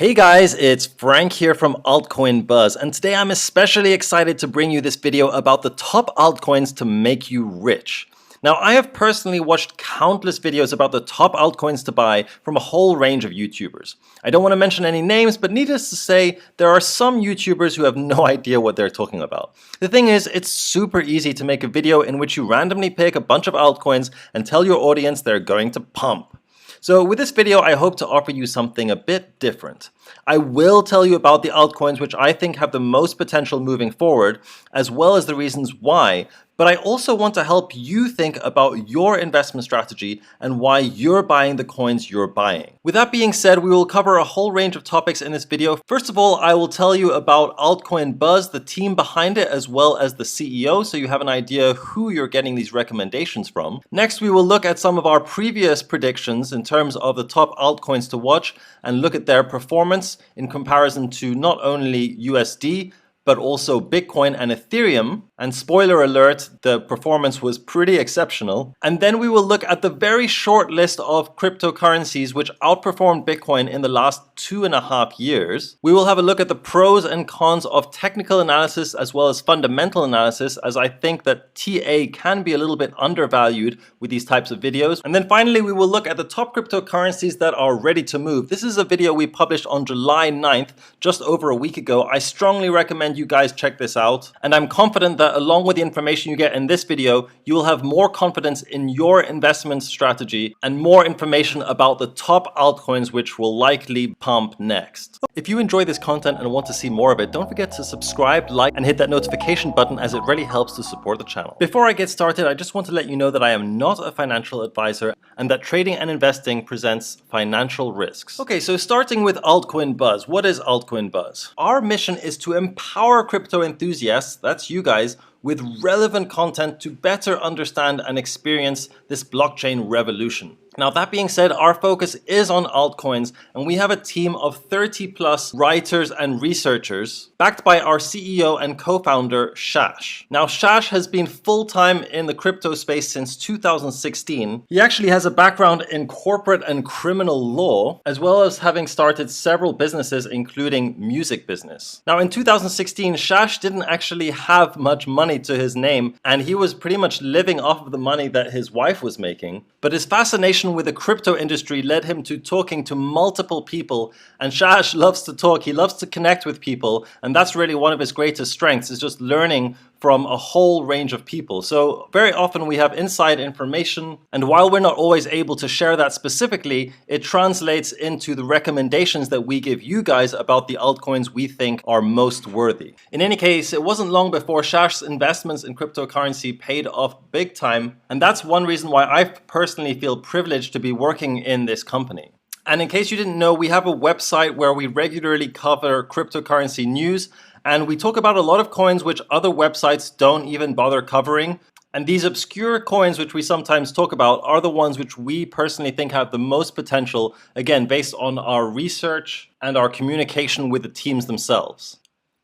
Hey guys, it's Frank here from Altcoin Buzz, and today I'm especially excited to bring you this video about the top altcoins to make you rich. Now, I have personally watched countless videos about the top altcoins to buy from a whole range of YouTubers. I don't want to mention any names, but needless to say, there are some YouTubers who have no idea what they're talking about. The thing is, it's super easy to make a video in which you randomly pick a bunch of altcoins and tell your audience they're going to pump. So with this video, I hope to offer you something a bit different. I will tell you about the altcoins which I think have the most potential moving forward, as well as the reasons why. But I also want to help you think about your investment strategy and why you're buying the coins you're buying. With that being said, we will cover a whole range of topics in this video. First of all, I will tell you about Altcoin Buzz, the team behind it, as well as the CEO, so you have an idea who you're getting these recommendations from. Next, we will look at some of our previous predictions in terms of the top altcoins to watch and look at their performance in comparison to not only USD, but also Bitcoin and Ethereum. And spoiler alert, the performance was pretty exceptional. And then we will look at the very short list of cryptocurrencies which outperformed Bitcoin in the last 2.5 years. We will have a look at the pros and cons of technical analysis as well as fundamental analysis, as I think that TA can be a little bit undervalued with these types of videos. And then finally, we will look at the top cryptocurrencies that are ready to move. This is a video we published on July 9th, just over a week ago. I strongly recommend you guys check this out. And I'm confident that along with the information you get in this video, you will have more confidence in your investment strategy and more information about the top altcoins which will likely pump next. If you enjoy this content and want to see more of it, don't forget to subscribe, like, and hit that notification button, as it really helps to support the channel. Before I get started, I just want to let you know that I am not a financial advisor and that trading and investing presents financial risks. Okay, so starting with Altcoin Buzz. What is Altcoin Buzz? Our mission is to empower crypto enthusiasts, that's you guys, with relevant content to better understand and experience this blockchain revolution. Now, that being said, our focus is on altcoins, and we have a team of 30+ writers and researchers backed by our CEO and co-founder, Shash. Now, Shash has been full-time in the crypto space since 2016. He actually has a background in corporate and criminal law, as well as having started several businesses, including music business. Now, in 2016, Shash didn't actually have much money to his name, and he was pretty much living off of the money that his wife was making. But his fascination with the crypto industry led him to talking to multiple people, and Shash loves to talk, he loves to connect with people, and that's really one of his greatest strengths, is just learning from a whole range of people. So very often we have inside information, and while we're not always able to share that specifically, it translates into the recommendations that we give you guys about the altcoins we think are most worthy. In any case, it wasn't long before Shash's investments in cryptocurrency paid off big time, and that's one reason why I personally feel privileged to be working in this company. And in case you didn't know, we have a website where we regularly cover cryptocurrency news, and we talk about a lot of coins which other websites don't even bother covering. And these obscure coins which we sometimes talk about are the ones which we personally think have the most potential, again, based on our research and our communication with the teams themselves.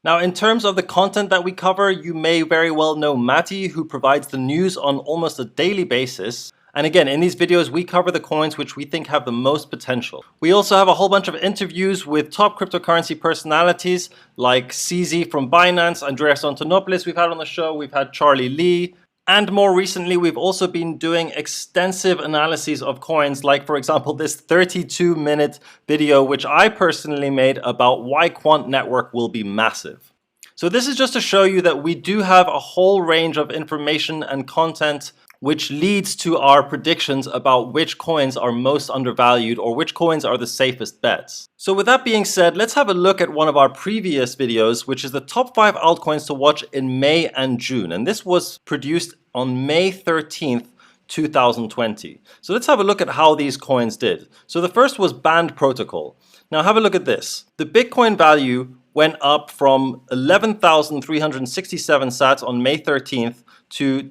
Now, in terms of the content that we cover, you may very well know Matty, who provides the news on almost a daily basis. And again, in these videos, we cover the coins which we think have the most potential. We also have a whole bunch of interviews with top cryptocurrency personalities like CZ from Binance, Andreas Antonopoulos we've had on the show, we've had Charlie Lee, and more recently, we've also been doing extensive analyses of coins, like for example, this 32-minute video, which I personally made about why Quant Network will be massive. So this is just to show you that we do have a whole range of information and content which leads to our predictions about which coins are most undervalued or which coins are the safest bets. So with that being said, let's have a look at one of our previous videos, which is the top 5 altcoins to watch in May and June. And this was produced on May 13th, 2020. So let's have a look at how these coins did. So the first was Band Protocol. Now have a look at this. The Bitcoin value went up from 11,367 sats on May 13th to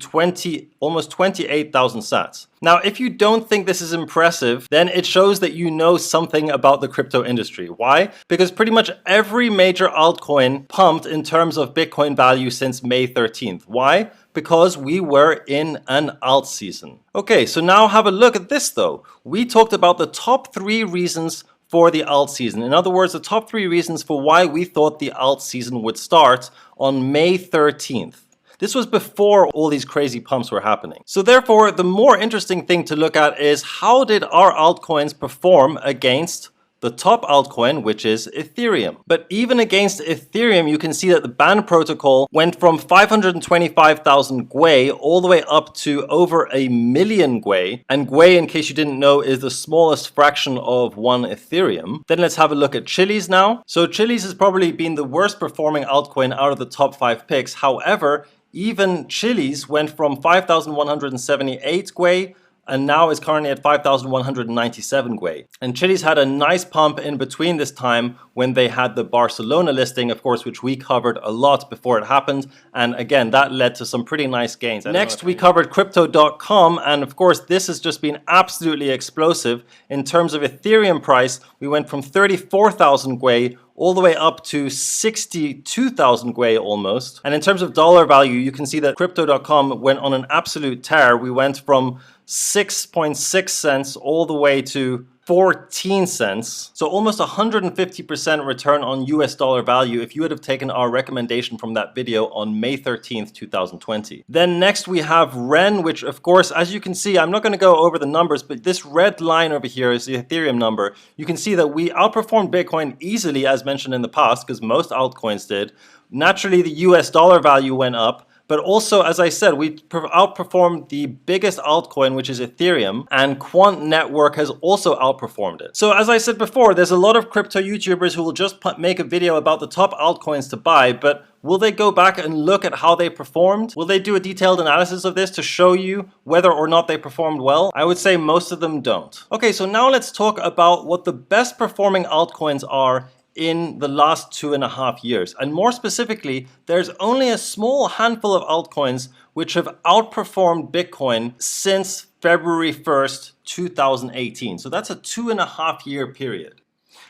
almost 28,000 sats. Now, if you don't think this is impressive, then it shows that you know something about the crypto industry. Why? Because pretty much every major altcoin pumped in terms of Bitcoin value since May 13th. Why? Because we were in an alt season. Okay, so now have a look at this though. We talked about the top 3 reasons for the alt season. In other words, the top 3 reasons for why we thought the alt season would start on May 13th. This was before all these crazy pumps were happening. So therefore, the more interesting thing to look at is how did our altcoins perform against the top altcoin, which is Ethereum. But even against Ethereum, you can see that the band protocol went from 525,000 gwei all the way up to over 1 million gwei. And gwei, in case you didn't know, is the smallest fraction of 1 Ethereum. Then let's have a look at CHILIZ now. So CHILIZ has probably been the worst performing altcoin out of the top 5 picks. However, even CHILIZ went from 5,178 gwei and now is currently at 5,197 gwei. And CHILIZ had a nice pump in between this time when they had the Barcelona listing, of course, which we covered a lot before it happened. And again, that led to some pretty nice gains. Next, we covered crypto.com. And of course, this has just been absolutely explosive. In terms of Ethereum price, we went from 34,000 gwei all the way up to 62,000 gwei almost. And in terms of dollar value, you can see that crypto.com went on an absolute tear. We went from 6.6 cents all the way to 14 cents. So almost 150% return on US dollar value if you would have taken our recommendation from that video on May 13th, 2020. Then next we have REN, which of course, as you can see, I'm not going to go over the numbers, but this red line over here is the Ethereum number. You can see that we outperformed Bitcoin easily, as mentioned in the past, because most altcoins did. Naturally, the US dollar value went up. But also, as I said, we outperformed the biggest altcoin, which is Ethereum, and Quant Network has also outperformed it. So as I said before, there's a lot of crypto YouTubers who will just make a video about the top altcoins to buy, but will they go back and look at how they performed? Will they do a detailed analysis of this to show you whether or not they performed well? I would say most of them don't. Okay, so now let's talk about what the best performing altcoins are in the last 2.5 years. And more specifically, there's only a small handful of altcoins which have outperformed Bitcoin since February 1st, 2018. So that's a 2.5 year period.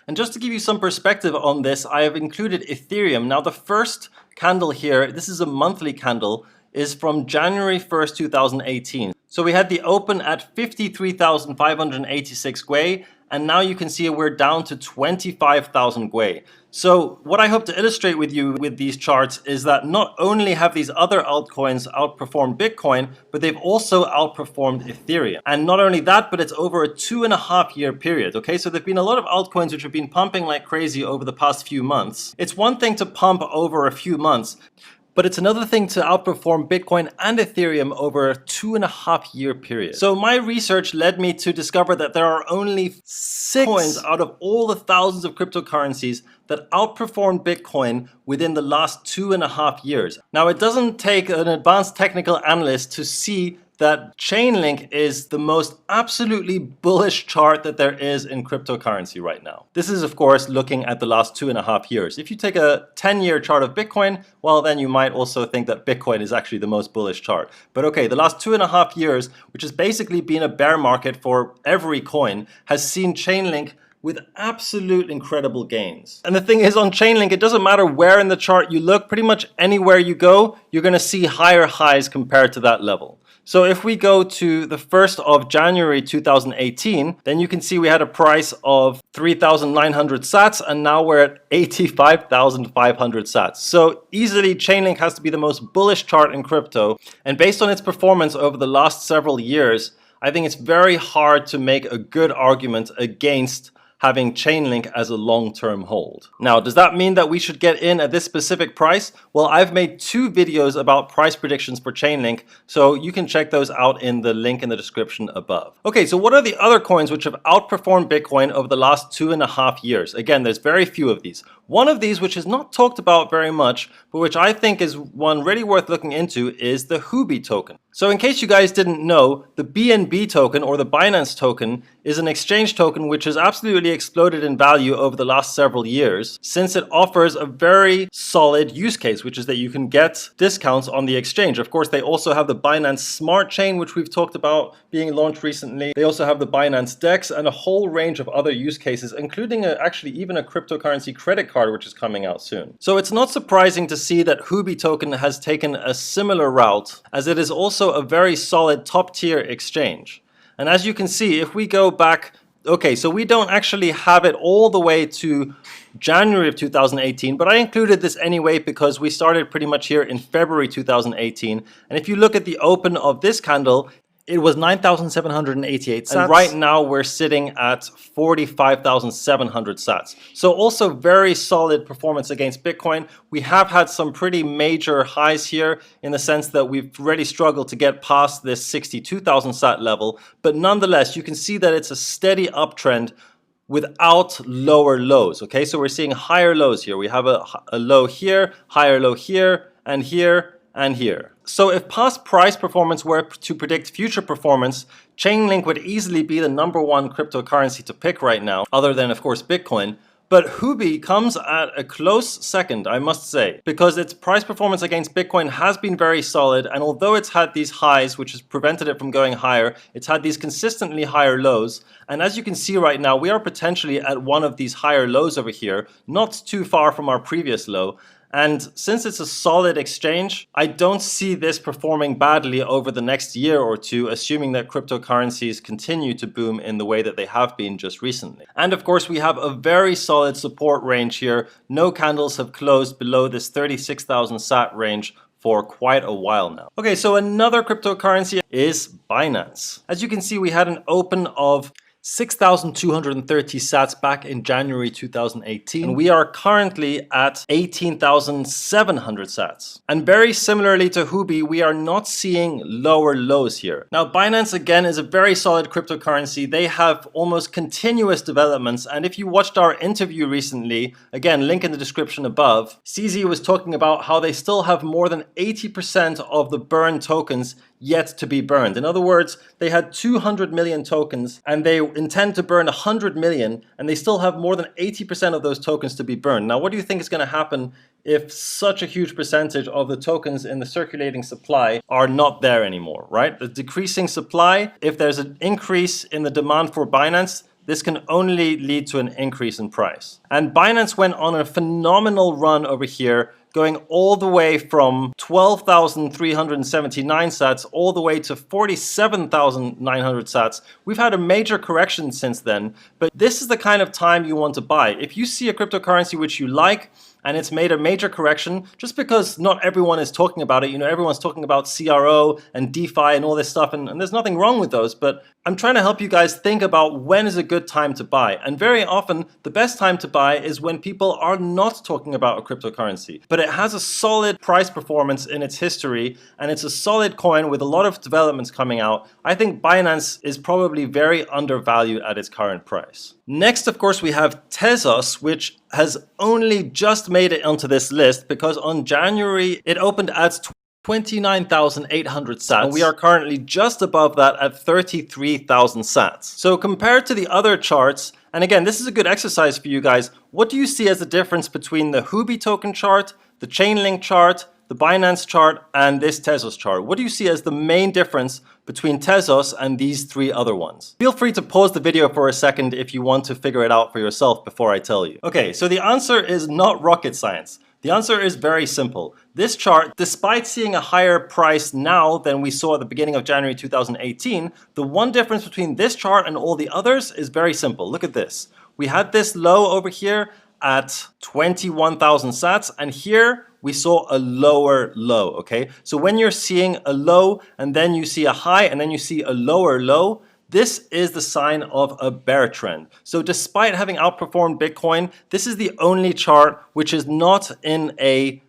And just to give you some perspective on this, I have included Ethereum. Now the first candle here, this is a monthly candle, is from January 1st, 2018. So we had the open at 53,586 gwei, and now you can see we're down to 25,000 gwei. So what I hope to illustrate with you with these charts is that not only have these other altcoins outperformed Bitcoin, but they've also outperformed Ethereum. And not only that, but it's over a 2.5 year period. Okay, so there've been a lot of altcoins which have been pumping like crazy over the past few months. It's one thing to pump over a few months, but it's another thing to outperform Bitcoin and Ethereum over a 2.5 year period. So my research led me to discover that there are only 6 coins out of all the thousands of cryptocurrencies that outperformed Bitcoin within the last 2.5 years. Now, it doesn't take an advanced technical analyst to see that Chainlink is the most absolutely bullish chart that there is in cryptocurrency right now. This is, of course, looking at the last 2.5 years. If you take a 10-year chart of Bitcoin, well, then you might also think that Bitcoin is actually the most bullish chart. But okay, the last 2.5 years, which has basically been a bear market for every coin, has seen Chainlink with absolute incredible gains. And the thing is, on Chainlink, it doesn't matter where in the chart you look, pretty much anywhere you go, you're gonna see higher highs compared to that level. So if we go to the 1st of January 2018, then you can see we had a price of 3,900 sats, and now we're at 85,500 sats. So easily, Chainlink has to be the most bullish chart in crypto. And based on its performance over the last several years, I think it's very hard to make a good argument against having Chainlink as a long-term hold. Now, does that mean that we should get in at this specific price? Well, I've made 2 videos about price predictions for Chainlink, so you can check those out in the link in the description above. Okay, so what are the other coins which have outperformed Bitcoin over the last 2.5 years? Again, there's very few of these. One of these, which is not talked about very much, but which I think is one really worth looking into, is the Houbi token. So in case you guys didn't know, the BNB token, or the Binance token, is an exchange token which has absolutely exploded in value over the last several years, since it offers a very solid use case, which is that you can get discounts on the exchange. Of course, they also have the Binance Smart Chain, which we've talked about being launched recently. They also have the Binance DEX and a whole range of other use cases, including actually even a cryptocurrency credit card, which is coming out soon. So it's not surprising to see that Houbi token has taken a similar route, as it is also a very solid top-tier exchange. And as you can see, if we go back Okay, so we don't actually have it all the way to January of 2018, but I included this anyway because we started pretty much here in February 2018. And if you look at the open of this candle, it was 9,788 sats. And right now we're sitting at 45,700 sats. So also very solid performance against Bitcoin. We have had some pretty major highs here in the sense that we've really struggled to get past this 62,000 sat level. But nonetheless, you can see that it's a steady uptrend without lower lows. Okay, so we're seeing higher lows here. We have a low here, higher low here, and here, and here. So if past price performance were to predict future performance, Chainlink would easily be the #1 cryptocurrency to pick right now, other than of course Bitcoin. But Houbi comes at a close second, I must say, because its price performance against Bitcoin has been very solid, and although it's had these highs, which has prevented it from going higher, it's had these consistently higher lows. And as you can see right now, we are potentially at one of these higher lows over here, not too far from our previous low. And since it's a solid exchange, I don't see this performing badly over the next year or two, assuming that cryptocurrencies continue to boom in the way that they have been just recently. And of course, we have a very solid support range here. No candles have closed below this 36,000 sat range for quite a while now. Okay, so another cryptocurrency is Binance. As you can see, we had an open of 6,230 sats back in January 2018. And we are currently at 18,700 sats. And very similarly to Houbi, we are not seeing lower lows here. Now, Binance again is a very solid cryptocurrency. They have almost continuous developments. And if you watched our interview recently, again, link in the description above, CZ was talking about how they still have more than 80% of the burned tokens yet to be burned. In other words, they had 200 million tokens and they intend to burn 100 million, and they still have more than 80% of those tokens to be burned. Now, what do you think is going to happen if such a huge percentage of the tokens in the circulating supply are not there anymore, right? The decreasing supply, if there's an increase in the demand for Binance, this can only lead to an increase in price. And Binance went on a phenomenal run over here, going all the way from 12,379 sats all the way to 47,900 sats. We've had a major correction since then, but this is the kind of time you want to buy. If you see a cryptocurrency which you like, and it's made a major correction, just because not everyone is talking about it. You know, everyone's talking about CRO and DeFi and all this stuff, and there's nothing wrong with those, but I'm trying to help you guys think about when is a good time to buy. And very often, the best time to buy is when people are not talking about a cryptocurrency, but it has a solid price performance in its history, and it's a solid coin with a lot of developments coming out. I think Binance is probably very undervalued at its current price. Next, of course, we have Tezos, which has only just made it onto this list because on January, it opened at 29,800 sats. And we are currently just above that at 33,000 sats. So compared to the other charts, and again, this is a good exercise for you guys, what do you see as the difference between the Houbi token chart, the Chainlink chart, the Binance chart, and this Tezos chart? What do you see as the main difference between Tezos and these three other ones? Feel free to pause the video for a second if you want to figure it out for yourself before I tell you. Okay, so the answer is not rocket science. The answer is very simple. This chart, despite seeing a higher price now than we saw at the beginning of January 2018, the one difference between this chart and all the others is very simple. Look at this. We had this low over here at 21,000 sats, and here we saw a lower low, okay? So when you're seeing a low and then you see a high and then you see a lower low, this is the sign of a bear trend. So despite having outperformed Bitcoin, this is the only chart which is not in a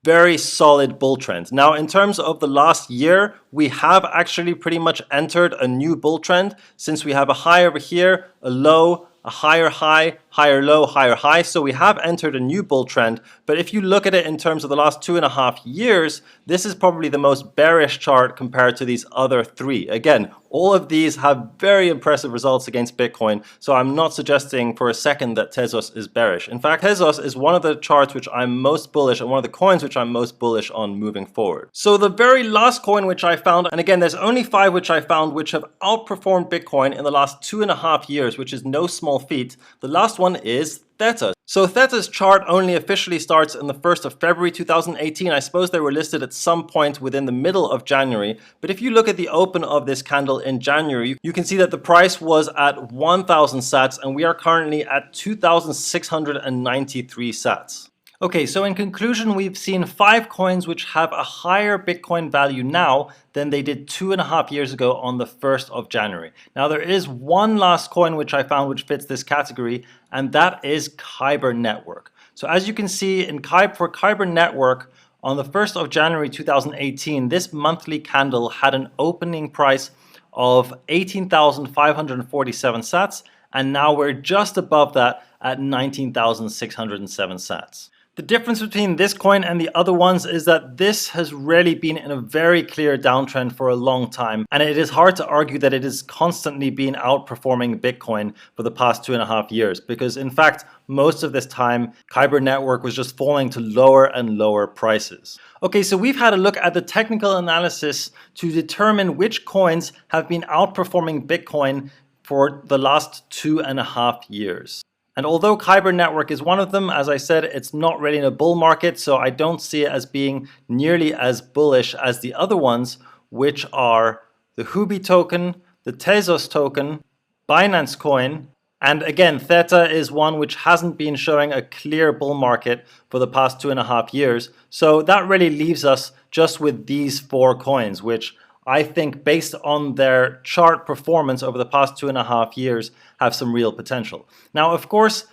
very solid bull trend. Now, in terms of the last year, we have actually pretty much entered a new bull trend since we have a high over here, a low, a higher high, higher low, higher high. So we have entered a new bull trend. But if you look at it in terms of the last 2.5 years, this is probably the most bearish chart compared to these other three. Again, all of these have very impressive results against Bitcoin. So I'm not suggesting for a second that Tezos is bearish. In fact, Tezos is one of the charts which I'm most bullish and one of the coins which I'm most bullish on moving forward. So the very last coin which I found, and again, there's only 5 which I found which have outperformed Bitcoin in the last 2.5 years, which is no small feat. The last one is Theta. So Theta's chart only officially starts on the 1st of February 2018. I suppose they were listed at some point within the middle of January. But if you look at the open of this candle in January, you can see that the price was at 1,000 sats and we are currently at 2,693 sats. Okay, so in conclusion, we've seen 5 coins which have a higher Bitcoin value now than they did 2.5 years ago on the 1st of January. Now there is one last coin which I found which fits this category, and that is Kyber Network. So as you can see for Kyber Network, on the 1st of January 2018, this monthly candle had an opening price of 18,547 sats, and now we're just above that at 19,607 sats. The difference between this coin and the other ones is that this has really been in a very clear downtrend for a long time, and it is hard to argue that it has constantly been outperforming Bitcoin for the past 2.5 years, because in fact, most of this time, Kyber Network was just falling to lower and lower prices. Okay, so we've had a look at the technical analysis to determine which coins have been outperforming Bitcoin for the last 2.5 years. And although Kyber Network is one of them, as I said, it's not really in a bull market, so I don't see it as being nearly as bullish as the other ones, which are the Houbi token, the Tezos token, Binance coin, and again, Theta is one which hasn't been showing a clear bull market for the past 2.5 years. So that really leaves us just with these 4 coins, which I think based on their chart performance over the past 2.5 years have some real potential. Now, of course,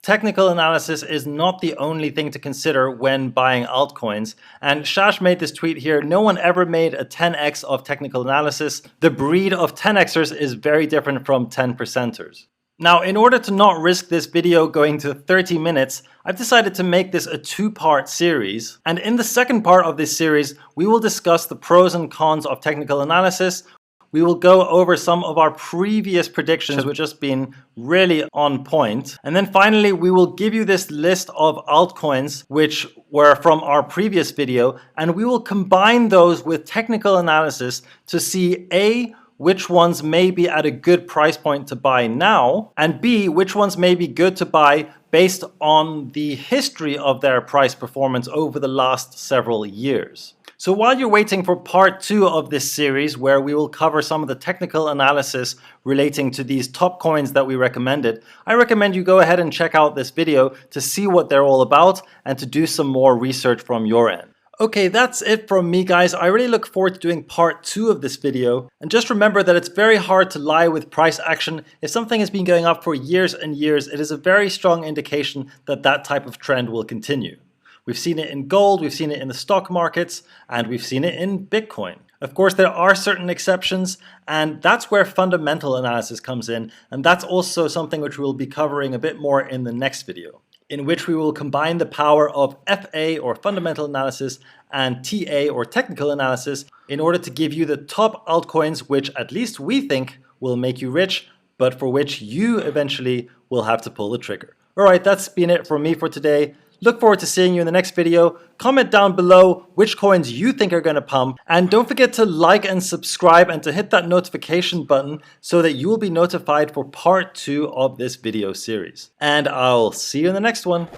technical analysis is not the only thing to consider when buying altcoins. And Shash made this tweet here: no one ever made a 10x of technical analysis. The breed of 10xers is very different from 10%ers. Now, in order to not risk this video going to 30 minutes, I've decided to make this a 2-part series. And in the second part of this series, we will discuss the pros and cons of technical analysis. We will go over some of our previous predictions, which have just been really on point. And then finally, we will give you this list of altcoins, which were from our previous video, and we will combine those with technical analysis to see A, which ones may be at a good price point to buy now, and B, which ones may be good to buy based on the history of their price performance over the last several years. So while you're waiting for part 2 of this series, where we will cover some of the technical analysis relating to these top coins that we recommended, I recommend you go ahead and check out this video to see what they're all about and to do some more research from your end. Okay, that's it from me, guys. I really look forward to doing part 2 of this video. And just remember that it's very hard to lie with price action. If something has been going up for years and years, it is a very strong indication that that type of trend will continue. We've seen it in gold, we've seen it in the stock markets, and we've seen it in Bitcoin. Of course, there are certain exceptions, and that's where fundamental analysis comes in. And that's also something which we'll be covering a bit more in the next video, in which we will combine the power of FA or fundamental analysis and TA or technical analysis in order to give you the top altcoins which at least we think will make you rich, but for which you eventually will have to pull the trigger. Alright, that's been it from me for today. Look forward to seeing you in the next video. Comment down below which coins you think are going to pump. And don't forget to like and subscribe and to hit that notification button so that you will be notified for part 2 of this video series. And I'll see you in the next one.